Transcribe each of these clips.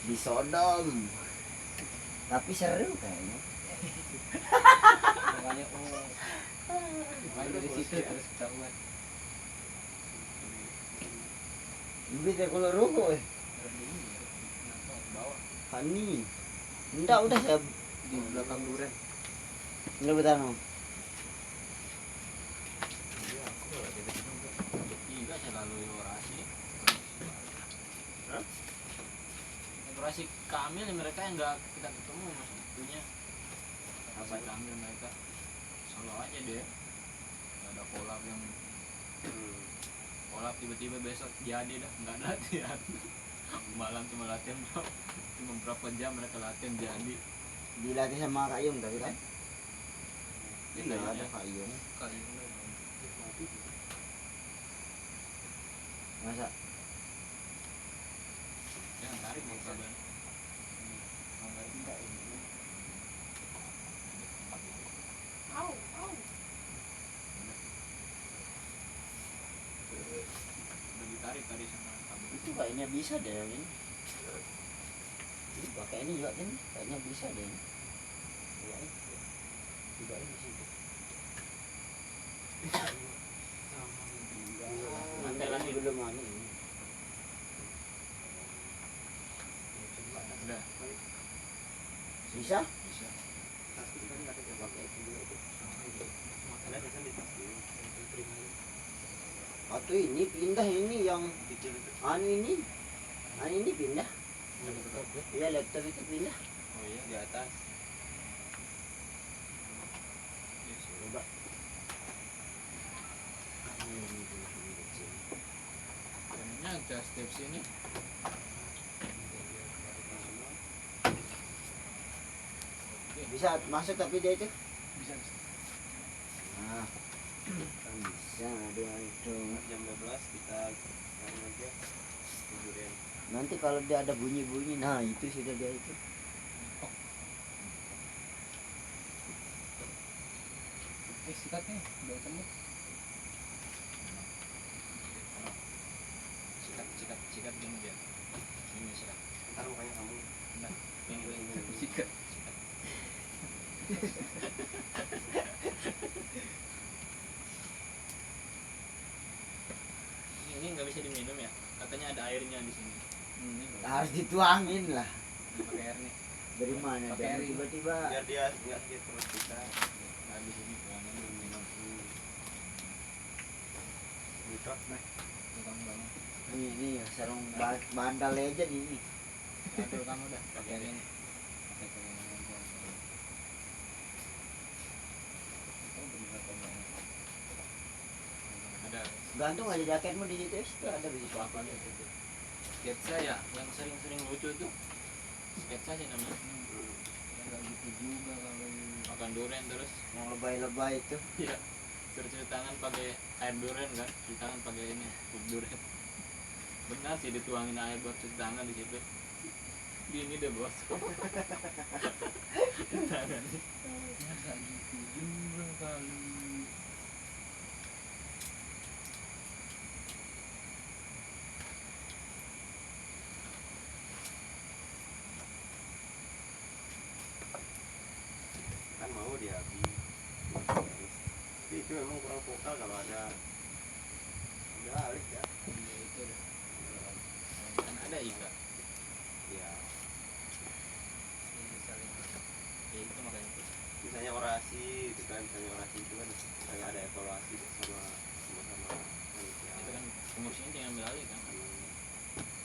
disodom. Tapi seru kayaknya. Makanya dari situ terus ketahuan. Lebih teh kalau rokok Hani. Enggak udah saya Di belakang duren. enggak betano. Iya selalu orasi. Orasi Kamil mereka yang nggak kita ketemu maksudnya. Apa Kamil mereka selalu aja deh. Nggak ada kolab yang kolab tiba-tiba besok jadi dah nggak ada latihan. Malam cuma latihan cuma berapa jam mereka latihan jadi. Dilatih sama Kak Yung tadi kan? Iya, Ada Kak Yung. Masa Jangan tarik mau kabar. Udah ditarik tadi sama kabel. itu kayaknya bisa deh ini. Ini pakai ini juga kan kayaknya bisa deh. Juga ini situ. Nanti lagi. Belum anu ini. Udah Bisa? bisa. Atau ini pindah ini yang anu ini pindah. Iya laptop itu pindah. Oh iya di atas. Coba. Kayaknya ada step sini. Bisa masuk tapi dia itu. Bisa. Nah, kan bisa dia itu. Jam 12 kita taruh aja. Tidurin. Nanti kalau dia ada bunyi-bunyi, nah itu sudah dia itu. Sikatnya udah ketemu. Sikat gini dia. Ini sikat. Ntar mukanya kamu. Nah, ini sikat. Ini nggak bisa diminum ya? Katanya ada airnya di sini. Ini Harus dituangin lah. pakai air nih. Dari mana? Pakai Dari air. tiba-tiba. Biar dia nggak sakit perut kita. Nah di sini tuangin minum. Mikrot nih. Tukang banget. Ini sarung bandal legend ini. Aduh kamu dah pakai ini. Ada Gantung aja jaketmu di situ, itu ada di situ. apa nih itu? Sketsa ya, yang sering-sering lucu tuh. Sketsa sih namanya. Enggak gitu juga kalau makan durian terus. Yang lebay-lebay itu. Iya. Terus cuci tangan pakai air durian kan? Cuci tangan pakai ini, kup durian. Benar sih dituangin air buat cuci tangan di situ. Gini deh bos. Tangan. Masa gitu juga kali. Kan mau dia tapi itu memang kurang vokal kalau ada udah Alik ya. Iya itu dah. Kan ada Ika. Ya Ini saling. Ya itu makanya itu. misalnya orasi itu kan, misalnya orasi itu kan misalnya ada evaluasi sama manusia. Itu kan pengurusnya tinggal ambil alih kan.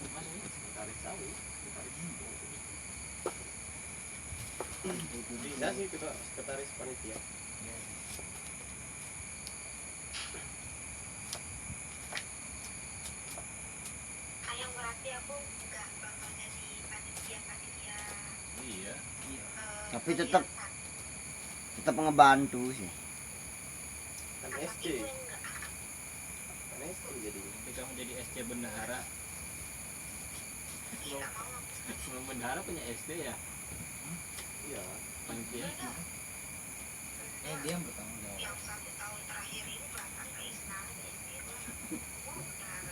Masa sih? Tarik sawi, tarik bisa sih kita sekretaris panitia. Iya. Yang berarti aku nggak bakal jadi panitia Iya. Tapi tetap ngebantu sih. Kan kakak SC, ibu yang enggak. kan SC jadinya. Nanti kamu jadi SC bendahara. Iya, nggak mau. Sebelum bendahara punya SD ya? Iya. Panitia. Dia yang bertanggung jawab. Yang 1 tahun terakhir ini bahkan ke istana jadi itu udah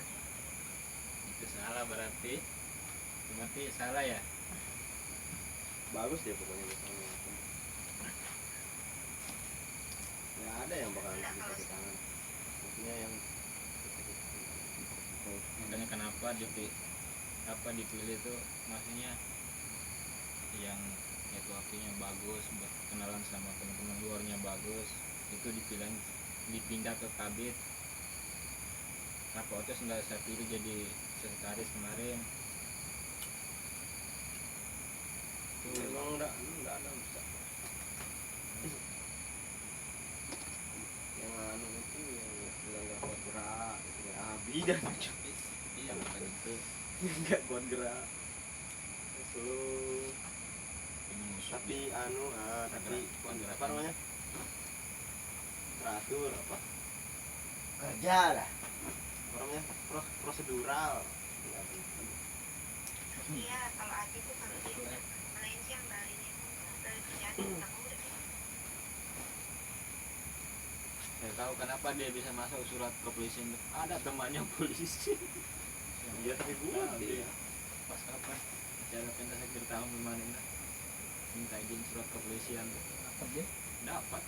Itu salah berarti. Berarti salah ya? bagus dia pokoknya di sana. Ya ada yang bakalan sakit tangan, maksudnya yang Makanya kenapa dipilih tuh, maksudnya yang networkingnya bagus, kenalan sama teman-teman luarnya bagus, itu dipindah ke Kabit. Kenapa Oces nggak saya pilih jadi sekretaris kemarin? memang enggak ada bisa. Yang anu itu yang enggak kuat gerak, itu ya bidan. Iya bukan itu. Enggak kuat gerak. Solo Penyusup tapi anu tapi Pergerakan. apa namanya? Teratur apa? Kerja lah. Apa namanya? Prosedural. Iya, kalau Adi tuh kalau dia udah melenceng dari kerjaan udah udah. Saya tahu kenapa dia bisa masuk surat kepolisian. Ada temannya polisi. Iya tapi buat dia. Pas kapan? Acara pentas akhir tahun kemarin lah. Minta izin surat kepolisian. Apa dia? Dapat.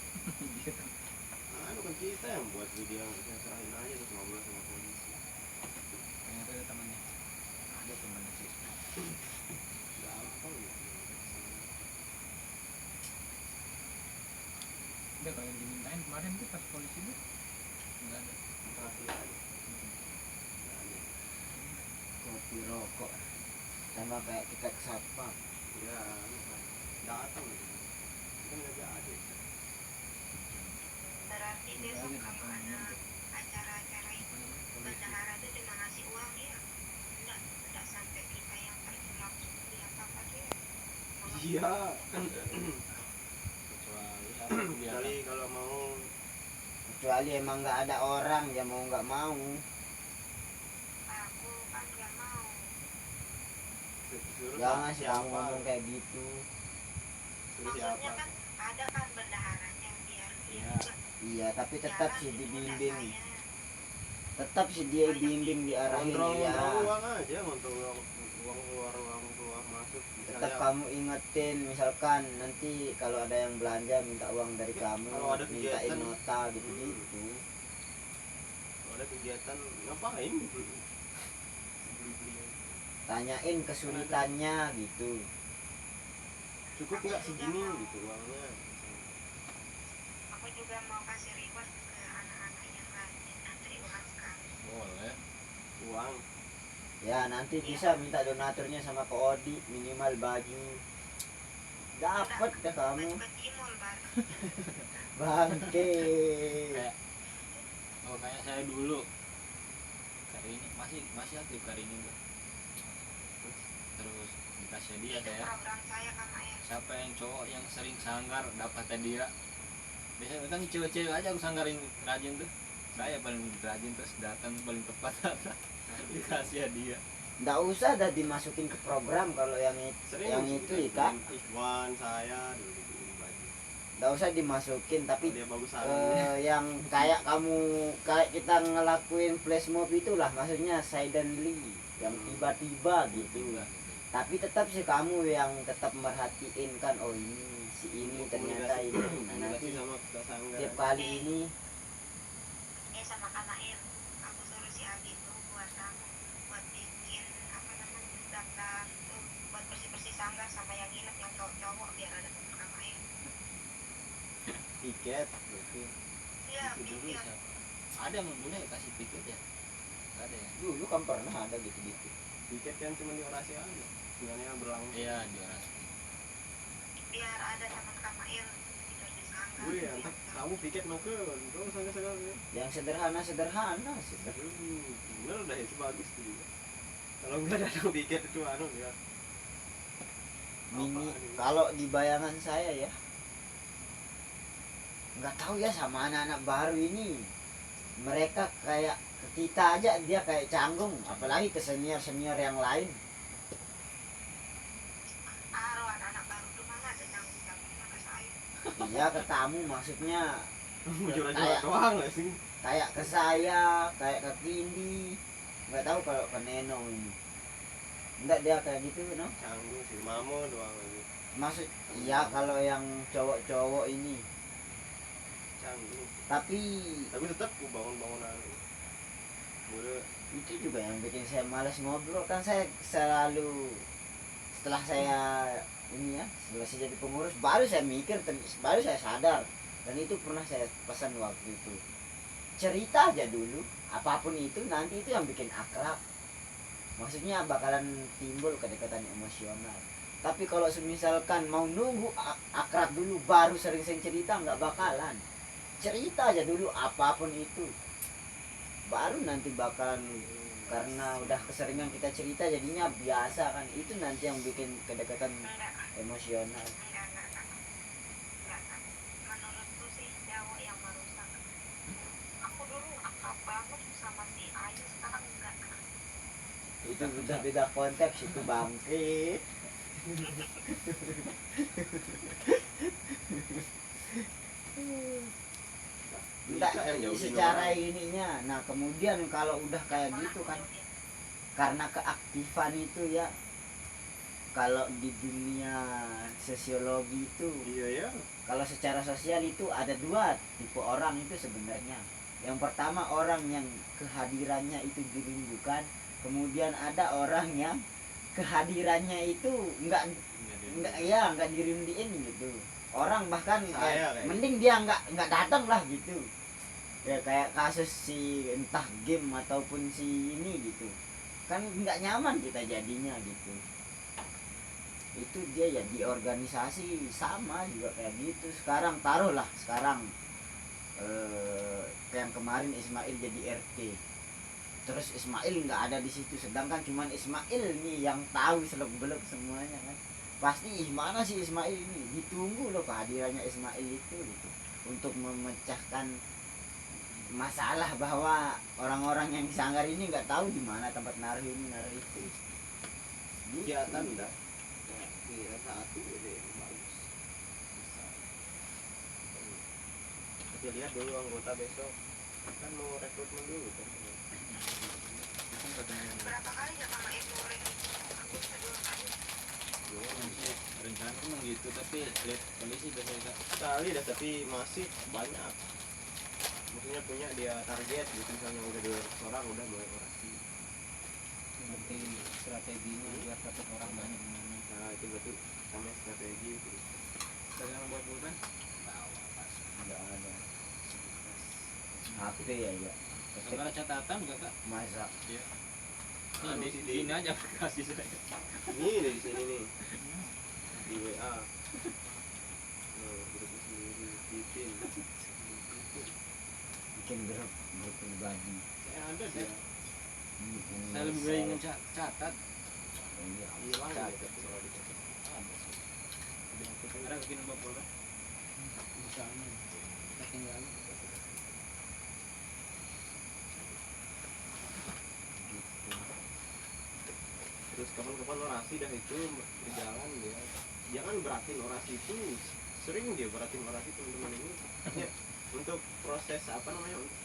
Anu kan kita yang buat video yang serahin aja terus ngobrol sama polisi. Ternyata ada temannya. Ada temannya sih. Gampang ya. Udah kalau yang dimintain kemarin tuh pas polisi tuh nggak ada. Terakhir aja. Nggak ada. Kopi rokok. Sama kayak kita ke satpam. Ya, datang gitu. Kan nggak jadi. Berarti besok kalau ada acara-acara itu bendahara itu cuma ngasih uang ya, enggak sampai kita yang pergi langsung beli apa dia. Iya. Kecuali Kali kalau mau Kecuali emang nggak ada orang, ya mau nggak mau. Aku kan nggak mau. suruh Jangan sih kamu siapa? ngomong kayak gitu. Suruh Maksudnya siapa? kan ada kan bendaharanya biar dia Iya. juga Iya, tapi tetap jalan sih gitu, dibimbing. udah saya. Tetap sih dia bimbing diarahin Kontrol dia. uang aja, kontrol uang keluar masuk. Tetap Misalnya, kamu ingetin, misalkan nanti kalau ada yang belanja minta uang dari kamu, kalau ada mintain kegiatan, nota gitu-gitu. kalau ada kegiatan ngapain? Beli-beli. Tanyain kesulitannya gitu. Cukup nggak segini gitu uangnya? Aku juga mau kasih reward ke anak-anak yang rajin antri uang sekali. boleh. Uang. Ya nanti bisa minta donaturnya sama Ko Odi, minimal baju. Dapat deh kamu, Baju kecimol baru. bangke. Kayak kayak saya dulu. Karini masih aktif Karini tuh. Terus dikasih dia Itu saya. program saya kan ayah. Siapa yang cowok yang sering sanggar dapatnya dia. Biasanya kan cewek-cewek aja aku sanggarin rajin tuh. Saya paling rajin terus datang paling tepat dikasih dia. Nggak usah dah dimasukin ke program kalau yang itu Ika. Ikhwan saya dulu dibeliin baju. Nggak usah dimasukin, tapi Dia bagus yang kayak kita ngelakuin flash mob itulah, maksudnya suddenly yang tiba-tiba gitu. Tapi tetap sih kamu yang tetap merhatiin kan, oh ini si ini ternyata ini. Nah, nanti sama tetangga. tiap kali ini Sama Kamail. Aku suruh si Abi tuh buat bikin apa namanya daftar tuh buat bersih-bersih sanggar sama yang nginep yang cowok-cowok biar ada teman Kamail. Tiket berarti. Iya, Itu dulu bikin. siapa? Ada yang boleh kasih tiket ya? Nggak ada ya? dulu kan pernah ada gitu-gitu. Tiket kan cuma di orasi aja. Sebenarnya berlangsung. Iya di orang. Biar ada teman Kamail tidur di sanggar. Gue ya, kamu piket mau ke, kau sangat-sangat ya. Yang sederhana sih. Bener dah itu bagus tuh juga. Kalau nggak ada yang piket itu anu ya. Mini Apaan ini? kalau di bayangan saya ya, nggak tahu ya sama anak-anak baru ini, mereka kayak ke kita aja dia kayak canggung, apalagi ke senior yang lain. Anak-anak baru tuh mana ada canggung-canggungnya ke saya. Iya ke tamu maksudnya, Jujur-jujur doang lah sih. kayak ke saya, kayak ke Kindi, nggak tahu kalau ke Neno ini. enggak dia kayak gitu no. Canggung sih, mamo doang lagi. Maksud iya kalau yang cowok-cowok ini, Canggung. tapi Tapi tetap ku bangun-bangunan. Boleh. itu juga yang bikin saya malas ngobrol. Kan saya selalu setelah saya ini ya, setelah saya jadi pengurus baru saya mikir, baru saya sadar, dan itu pernah saya pesan waktu itu, cerita aja dulu, apapun itu nanti itu yang bikin akrab, maksudnya bakalan timbul kedekatan emosional. Tapi kalau misalkan mau nunggu akrab dulu baru sering-sering cerita, nggak bakalan. Cerita aja dulu apapun itu, baru nanti bakalan, karena udah keseringan kita cerita jadinya biasa kan, itu nanti yang bikin kedekatan Enggak, emosional. enggak. Menurutku sih cowok yang merusak. Aku dulu akrab banget sama si Ayu, sekarang enggak. Itu udah beda konteks itu bangke. Enggak, Bisa yang jauhin secara orang. ininya. Nah kemudian kalau udah kayak gitu kan, karena keaktifan itu ya, kalau di dunia sosiologi itu, Iya ya. kalau secara sosial itu ada dua tipe orang itu sebenarnya. Yang pertama orang yang kehadirannya itu dirindukan, kemudian ada orang yang kehadirannya itu enggak enggak dirinduin gitu. Orang bahkan Saya kayak mending dia enggak datang lah gitu. Ya kayak kasus si entah game ataupun si ini gitu. Kan enggak nyaman kita jadinya gitu. Itu dia ya di organisasi sama juga kayak gitu. Sekarang taruhlah yang kemarin Ismail jadi RT, terus Ismail nggak ada di situ, sedangkan cuman Ismail nih yang tahu seluk-beluk semuanya kan, pasti mana sih Ismail ini, ditunggu loh kehadirannya Ismail itu gitu, untuk memecahkan masalah bahwa orang-orang yang di Sanggar ini nggak tahu di mana tempat naruh ini naruh itu gitu. kegiatan dah. Kira satu deh bagus. Kita lihat dulu anggota besok. Kan mau rekrutmen dulu kan. Berapa kali ya sama Ibu Ring? Aku bisa 2 kali. Rencana emang gitu, tapi lihat kondisi biasanya Kak. Sekali dah tapi masih banyak. Maksudnya punya dia target gitu, misalnya udah 200 orang udah mulai orasi. Nanti strateginya biar dapat orang banyak gimana. Nah itu berarti sama strategi itu. Dagang buat bulan Nggak ada HP ya kalau ada catatan nggak Kak? masa Nah, di sini aja aplikasi saya. Ini dari sini nih di WA. Grup sendiri bikin. bikin grup pribadi. Saya ada deh. Ini Saya lebih baik mencatat. iya, Hilang catat. ya kalau dicatat. Ada bikin nomor bola. Misalnya kita tinggal. Gitu. Terus kapan-kapan orasi dah itu berjalan dia. Jangan beratin orasi itu, sering dia beratin orasi teman-teman ini. Ya, untuk proses apa namanya, untuk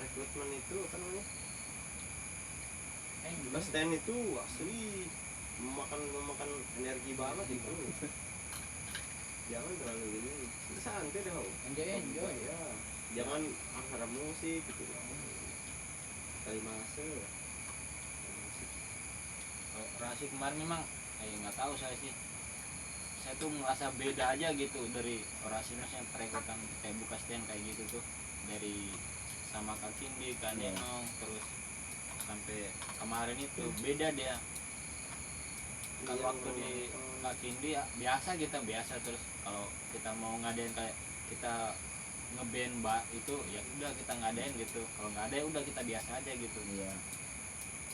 rekrutmen itu apa namanya, stand itu asli memakan energi banget itu. Jangan terlalu ini, itu santai deh. Enjoy. Ya, jangan angsara musik gitu. Kali masuk. Orasi kemarin memang nggak tahu saya sih. Saya tuh merasa beda aja gitu dari orasi, maksudnya perekrutan kayak buka stand kayak gitu tuh, dari sama Kak Kindi, Kak Neno, terus sampai kemarin itu beda dia. Kalau waktu di Kak Kindi ya, biasa terus kalau kita mau ngadain kayak kita ngeband itu ya udah kita ngadain gitu, kalau nggak ada ya udah kita biasa aja gitu. Iya.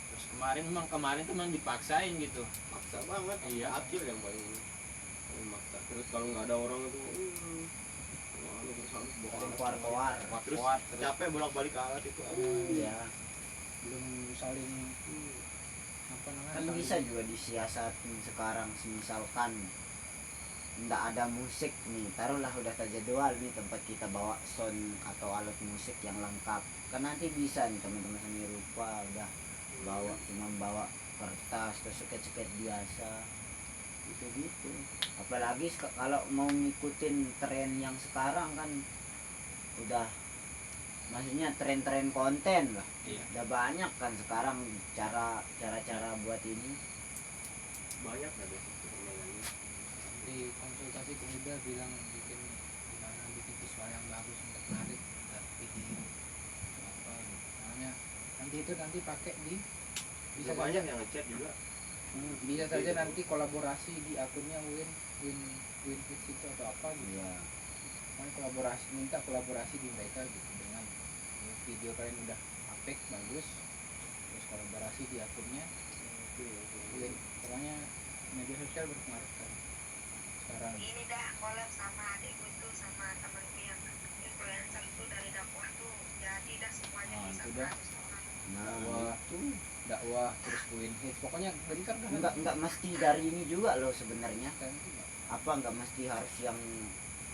Terus kemarin tuh memang dipaksain gitu. Maksa banget. Iya. Akil yang paling maksa. Terus kalau nggak ada orang itu terus harus Keluar. terus capek bolak-balik ke alat itu. Iya. Belum saling apa Kan bisa juga disiasatin sekarang, misalkan nggak ada musik nih, taruhlah udah terjadwal nih tempat kita bawa sound atau alat musik yang lengkap, kan nanti bisa nih teman-teman seni rupa udah cuma bawa kertas terus sket biasa gitu apalagi kalau mau ngikutin tren yang sekarang kan udah maksudnya tren konten lah. Iya. Udah banyak kan sekarang cara buat ini. banyak ada permainannya. Di konsultasi ke Muda bilang bikin gimana bikin visual yang bagus untuk menarik video apa gitu. Makanya nanti pakai di bisa banyak saja yang ngechat juga. bisa saja nanti kolaborasi di akunnya win hits itu atau apa gitu. Iya. Kan minta kolaborasi di mereka gitu dengan video kalian udah apik bagus terus kolaborasi di akunnya win. Pokoknya media sosial berpengaruh kan sekarang. Ini dah collab sama adikku tuh sama temanku yang influencer tuh dari dakwah tuh jadi dah semuanya Ah, bisa itu dah. 100 orang. Nah, itu Dakwah terus win hits pokoknya bentar dah enggak mesti dari ini juga loh sebenarnya. kan. Apa enggak mesti harus yang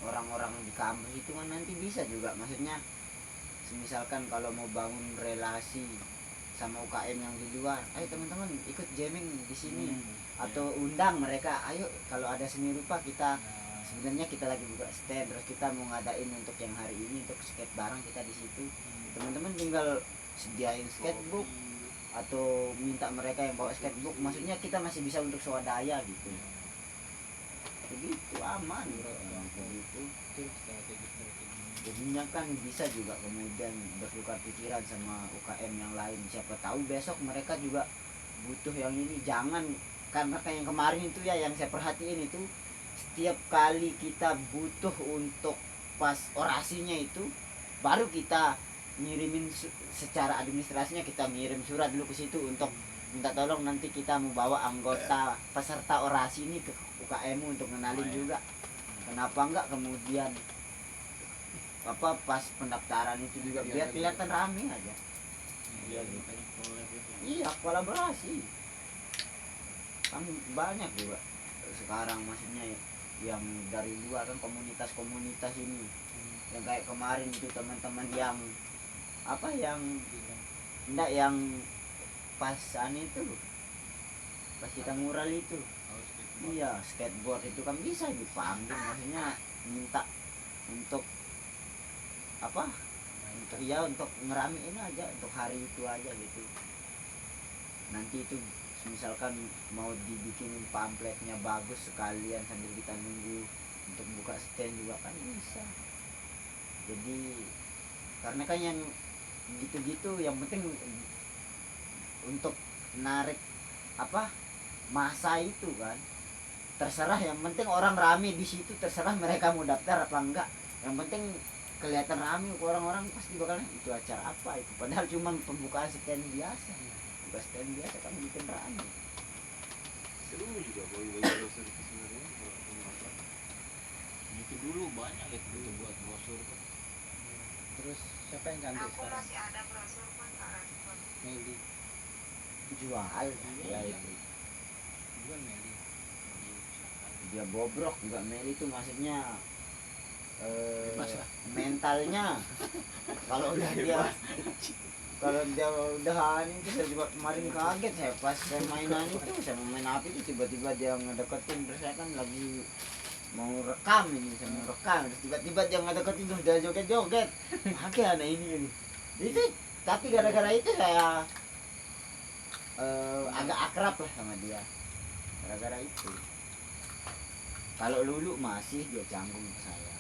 orang-orang di kampus itu kan nanti bisa juga maksudnya misalkan kalau mau bangun relasi sama UKM yang di luar, ayo teman-teman ikut jamming di sini atau undang mereka, ayo kalau ada seni rupa kita sebenarnya kita lagi buka stand terus kita mau ngadain untuk yang hari ini untuk skate bareng kita di situ, teman-teman tinggal sediain skatebook atau minta mereka yang bawa skatebook, maksudnya kita masih bisa untuk swadaya gitu, begitu aman begitu. Jadinya kan bisa juga kemudian bertukar pikiran sama UKM yang lain, siapa tahu besok mereka juga butuh yang ini. Jangan karena kayak yang kemarin itu ya yang saya perhatiin itu setiap kali kita butuh untuk pas orasinya itu baru kita ngirimin secara administrasinya, kita ngirim surat dulu ke situ untuk minta tolong nanti kita mau bawa anggota peserta orasi ini ke UKM untuk ngenalin juga. Kenapa enggak kemudian apa pas pendaftaran itu juga biar kelihatan rame aja. Iya, makanya collab itu. Iya, kolaborasi kan banyak juga sekarang, maksudnya yang dari luar kan komunitas ini yang kayak kemarin itu teman-teman yang apa yang enggak yang pasan itu pas kita mural itu, iya skateboard itu kan bisa dipanggil, maksudnya minta untuk apa untuk ya untuk ngeramein aja untuk hari itu aja gitu. Nanti itu misalkan mau dibikin pamfletnya bagus sekalian sambil kita nunggu untuk buka stand juga kan bisa. Jadi karena kan yang gitu-gitu yang penting untuk narik apa masa itu kan terserah, yang penting orang rame di situ, terserah mereka mau daftar apa enggak, yang penting kelihatan rame, orang-orang pasti bakal itu acara apa itu, padahal cuma pembukaan stand biasa, buka stand biasa kan bikin rame. Seru juga boy browser itu sebenarnya kalau apa. Itu dulu banyak itu buat brosur tuh. Terus siapa yang cantik Aku sekarang? masih ada brosur pun tak respon. Meli. Jual ya itu Bukan Meli. dia bobrok juga. Meli itu maksudnya Bebas lah. mentalnya kalau udah dia udahan itu, saya juga kemarin kaget saya pas saya mainan itu, saya mau main api itu tiba-tiba dia ngedeketin, terus saya kan lagi mau rekam ini, saya mau rekam terus tiba-tiba dia ngedeketin terus dia joget-joget pakai anak ini itu, tapi gara-gara itu saya agak akrab lah sama dia gara-gara itu. Kalau Lulu masih dia canggung ke saya,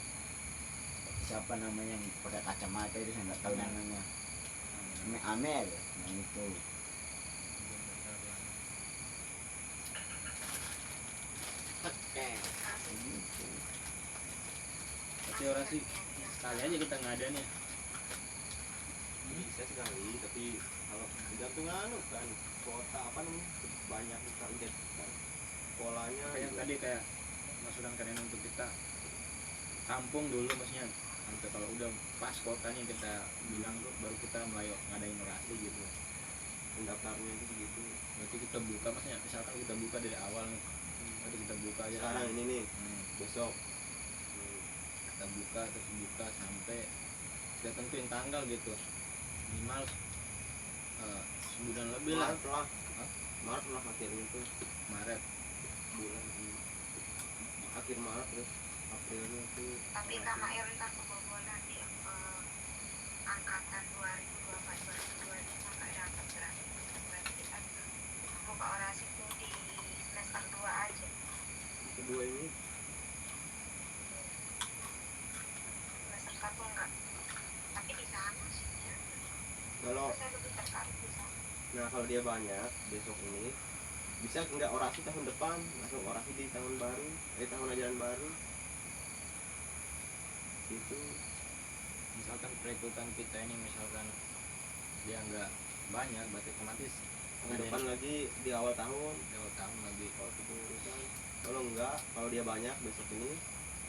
siapa namanya yang pakai kacamata itu saya nggak tahu namanya, Amel yang itu. Gitu. Tapi orasi sekali aja kita ngadain ya. Bisa sekali, tapi kalau tergantung anu kan kota apa namanya banyak target kan polanya Kayak juga. tadi kayak masukan kalian untuk kita tampung dulu, maksudnya sampai kalau udah pas kotanya kita bilang tuh baru kita mulai ngadain orasi gitu. pendaftarnya itu begitu. Berarti kita buka, maksudnya misalkan kita buka dari awal nih, nanti kita buka aja Sekarang ini nih besok kita buka terus buka sampai kita tentuin tanggal gitu, minimal sebulan lebih lah. Maret lah Maret lah akhirnya tuh, Maret. bulan akhir Maret terus Aprilnya tuh. Tapi Kak Mair ntar kebobolan di angkatan 2024-2025 nggak dapat berarti. Berarti kita buka orasi tuh di semester 2 aja. Kedua ini Semester 1 enggak. Tapi di sana sih ya. kalau Saya lebih tertarik di sana. nah kalau dia banyak besok ini bisa nggak orasi tahun depan, masuk orasi di tahun baru, tahun ajaran baru itu. Misalkan perekrutan kita ini misalkan dia nggak banyak, berarti otomatis Tahun depan lagi di awal tahun lewat tahun lagi. kalau kepengurusan. Kalau enggak, kalau dia banyak besok ini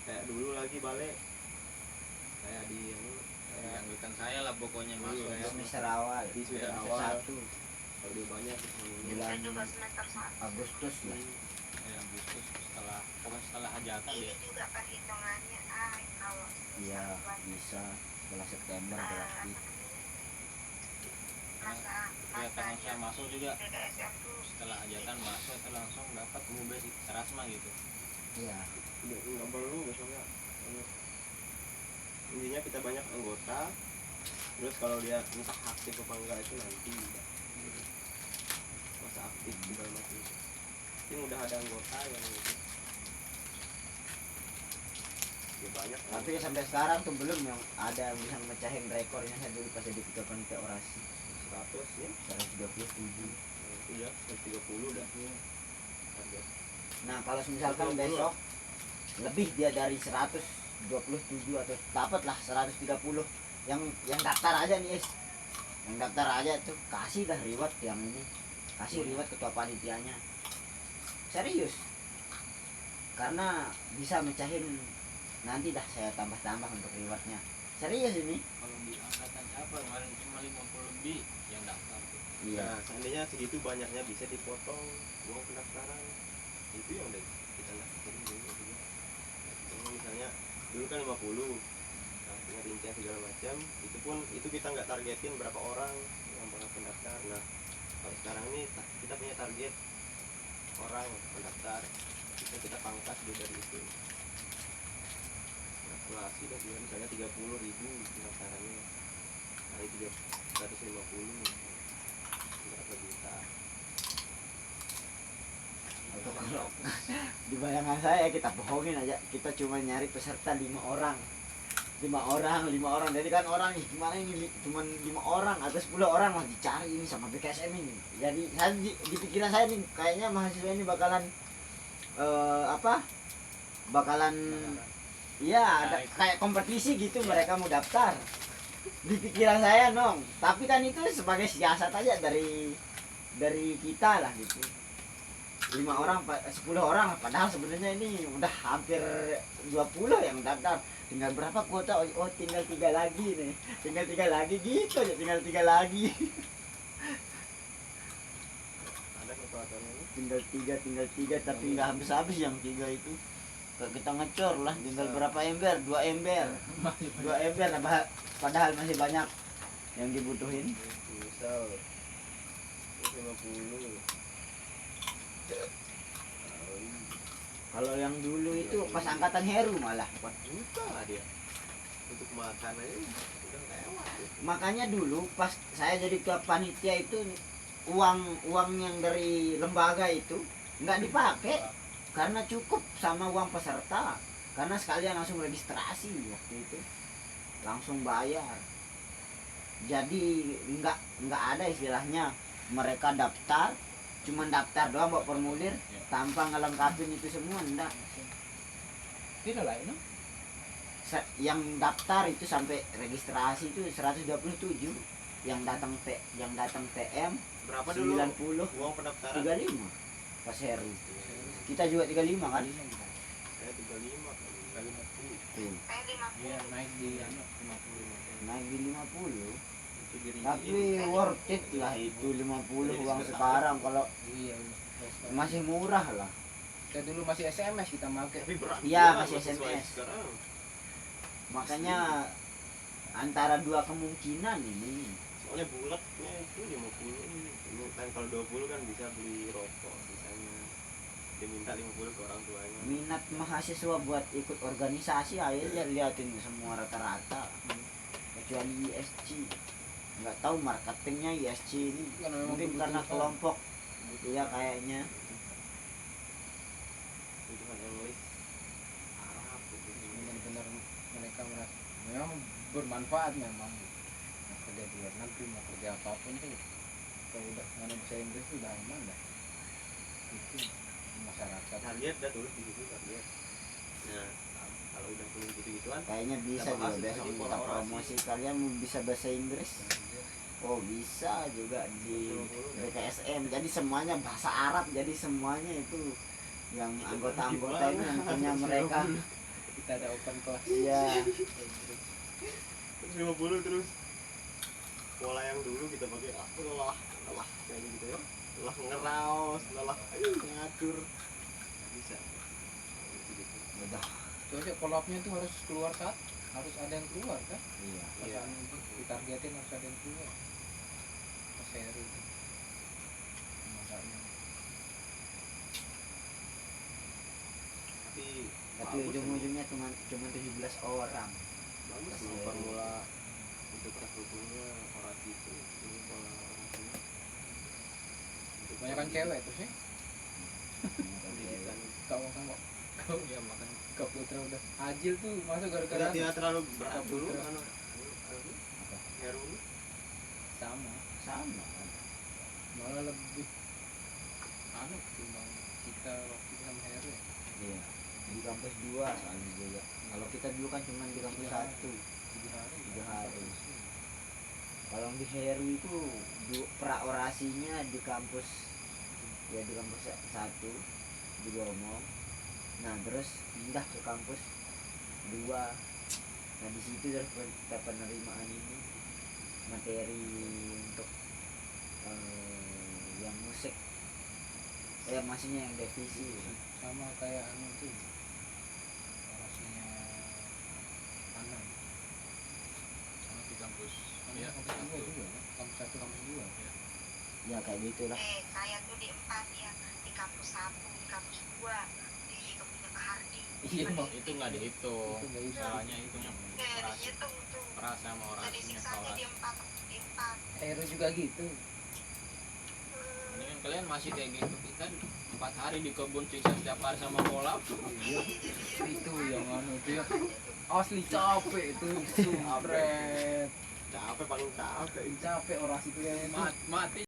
kayak dulu lagi balik kayak di Ya, anggutan saya lah pokoknya masuk Iya, ya. semester awal Di semester semester awal. 1 kalau dia banyak di tahun ini. bulan Saya juga semester 1. Agustus lah. Ya, Agustus setelah pokoknya setelah hajatan Ini dia. juga perhitungannya kalau Iya bisa setelah September berarti. masa Ya karena saya masuk juga DKSM tuh setelah hajatan masuk itu langsung dapat mubes Serasma gitu. Iya. Nggak perlu besoknya. Intinya kita banyak anggota, terus kalau dia entah aktif apa enggak itu nanti masa aktif juga masih. Ini udah ada anggota yang ya banyak. Tapi sampai sekarang tuh belum yang ada yang bisa mecahin rekornya saya dulu pas jadi ketua panitia orasi 100 ya, 127. udah 130 udah ada. Nah kalau misalkan 120. besok lebih dia dari 127 atau dapatlah 130 yang daftar aja nih guys, yang daftar aja tuh kasih dah reward yang ini, kasih reward ketua panitianya serius karena bisa mecahin nanti dah saya tambah-tambah untuk rewardnya serius ini. Kalau di angkatan siapa kemarin cuma 50 lebih yang daftar tuh. Iya. Nah, seandainya segitu banyaknya bisa dipotong uang pendaftaran, itu yang udah kita lakukan dulu juga. Nah, misalnya dulu kan 50, nah, dengan rincian segala macam, itu kita nggak targetin berapa orang yang bakal pendaftar. Nah, kalau sekarang ini kita punya target orang pendaftar, kita pangkas juga dari itu. Kalkulasi dah dia misalnya 30.000 pendaftarannya, kali 350 berapa juta. Atau kalau di bayangan saya kita bohongin aja, kita cuma nyari peserta 5 orang, 5 orang. Jadi kan orang gimana ini cuma 5 orang atau 10 orang lah dicari ini sama BKSM ini. Jadi saya di pikiran saya nih kayaknya mahasiswa ini bakalan bakalan ya ada kayak kompetisi gitu, mereka mau daftar di pikiran saya nong. Tapi kan itu sebagai siasat aja dari kita lah gitu. 5 orang 10 orang padahal sebenarnya ini udah hampir 20 yang daftar, tinggal berapa kuota, oh tinggal 3 lagi nih, tinggal 3 lagi gitu aja, tinggal 3 lagi. Ada kekuatannya ini. tinggal 3 tapi nggak habis yang 3 itu. Kalau kita ngecor lah tinggal berapa ember, 2 ember, 2 ember nah, padahal masih banyak yang dibutuhin. Misal 50. Kalau yang dulu itu pas angkatan Heru malah 4 juta lah dia untuk makan aja udah lewat ya. makanya dulu pas saya jadi ketua panitia itu uang yang dari lembaga itu nggak dipakai karena cukup sama uang peserta, karena sekalian langsung registrasi waktu itu langsung bayar. Jadi nggak ada istilahnya mereka daftar cuman daftar doang bawa formulir tanpa ngelengkapin itu semua, enggak. Tidak lah ini. Yang daftar itu sampai registrasi itu 127, yang datang TM Berapa dulu 90 uang pendaftaran? 35 pas Heru. Kita juga 35 kan? Saya 35 kali 50. Tuh, saya 50. Iya naik di 50. naik di 50. Itu diri Tapi worth it lah itu 50 uang sekarang, kalau Iya. masih murah lah. Kita dulu masih SMS kita pakai. tapi berat. Iya, juga masih mahasiswa SMS. sekarang. Makanya antara 2 kemungkinan ini. Soalnya bulatnya itu 50 kalau 20 kan bisa beli rokok, sisanya dia minta 50 ke orang tuanya. Minat mahasiswa buat ikut organisasi aja liatin semua rata-rata, kecuali ISC. Nggak tahu marketingnya ISC ini, Karena memang mungkin karena kebutuhan. kelompok. Iya kayaknya. Kebutuhan English Arab gitu. Benar-benar mereka merasa memang bermanfaat memang. Mau kerja di luar negeri, mau kerja apapun tuh kalau udah mana bahasa Inggris tuh udah aman dah. Itu masyarakat. Nah, lihat dah tulis di situ kan lihat. Nah, kalau udah punya gitu-gituan, Kayaknya bisa Dapat juga masuk besok di kita kolaborasi. promosi, kalian mau bisa bahasa Inggris. Oh bisa juga di BKSM. Jadi semuanya bahasa Arab, jadi semuanya itu yang anggota-anggota ini yang punya mereka. Kita ada open class. Iya. terus 50 terus pola yang dulu kita pakai lelah kayak gitu ya. Lelah ngeraos, lelah ngatur. Nggak bisa. Gitu. Udah. Itu aja kolabnya tuh harus keluar saat harus ada yang keluar kan? Iya. Iya. Pas itu ditargetin harus ada yang keluar. Pas seri itu. Makanya Tapi Tapi ujung-ujungnya cuma 17 orang. bagus loh formula untuk terstrukturnya orasi itu ini pola orasinya. Untuk kebanyakan cewek tuh sih. pendidikan. Kau kau ya makan Kak Putra udah Ajil tuh masuk gara-gara Tidak tidak terlalu berat Kak dulu Putra. anu Heru sama Sama. malah lebih anu timbang kita waktu itu sama Heru ya. Iya. Di kampus 2 soalnya juga. Kalau kita dulu kan cuma di kampus 1. 3 hari 3 hari. Kalau di Heru itu pra orasinya di kampus, ya di kampus 1 di Bromo. Nah terus pindah ke kampus 2. Nah di situ terus kita penerimaan ini materi untuk yang musik, maksudnya yang divisi. sama kayak anu tuh orasinya Ana sama di kampus ya, ya kampus 2 satu. juga kan? Kampus 1 kampus 2 Ya kayak gitulah. Saya tuh di 4 ya, di kampus 1, di kampus 2, di kampusnya Kak Hardi. Iya, Mak. Itu nggak dihitung Itu nggak dihitung. salahnya itunya orasi Dihitung tuh. peras sama Jadi orasinya siksanya salah. di 4, di 4. Heru juga gitu. Ini kan kalian masih kayak gitu, kita 4 hari di kebun siksa setiap hari sama kolab. Itu yang anu tuh ya asli capek itu sumpret capek paling capek capek orasi tuh yang Mati